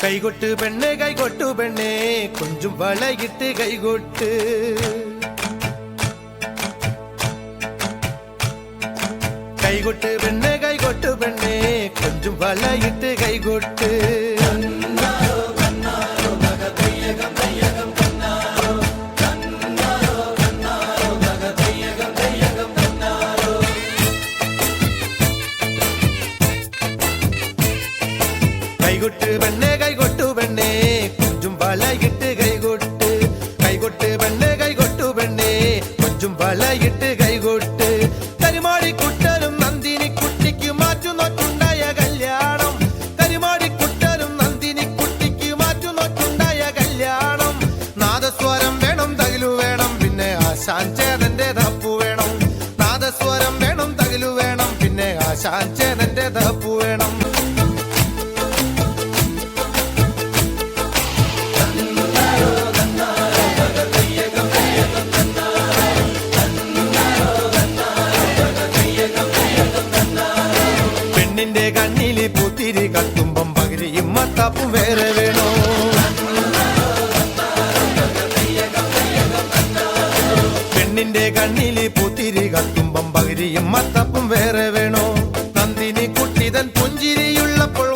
കൈകൊട്ട് പെണ്ണേ കൈകൊട്ടു പെണ്ണേ കൊഞ്ചും വളയിട്ട് കൈകൊട്ട് കൈകൊട്ട് പെണ്ണേ കൈകൊട്ടു പെണ്ണേ കൊഞ്ചും വളയിട്ട് കൈകൊട്ട് കൈകൊട്ട് പെണ്ണേ കൈകൊട്ടു പെണ്ണേ കൊഞ്ചും വളയിട്ട് കൈകൊട്ട് കൈകൊട്ട് പെണ്ണേ കൈകൊട്ടു പെണ്ണേ കൊഞ്ചും വളയിട്ട് കൈകൊട്ട് കരിമാടിക്കുട്ടനും നന്ദിനി കുട്ടിക്ക് മാറ്റുന്നോട്ടുണ്ടായ കല്യാണം കരിമാടിക്കുട്ടനും നന്ദിനി കുട്ടിക്ക് മാറ്റുന്നോട്ടുണ്ടായ കല്യാണം നാദസ്വരം വേണം തകിലു വേണം പിന്നെ ആശാൻ ചേതന്റെ തപ്പു വേണം നാദസ്വരം വേണം തകിലു വേണം പിന്നെ ആശാൻ ചേതന്റെ തപ്പു വേണം പെണ്ണിന്റെ കണ്ണില് പൂത്തിരി കത്തുമ്പം പകിരിയും മത്താപ്പും വേറെ വേണോ പെണ്ണിന്റെ കണ്ണില് പൂത്തിരി കത്തുമ്പം പകിരിയും മത്താപ്പും വേറെ വേണോ നന്ദിനി കുട്ടിതൻ പുഞ്ചിരിയുള്ളപ്പോൾ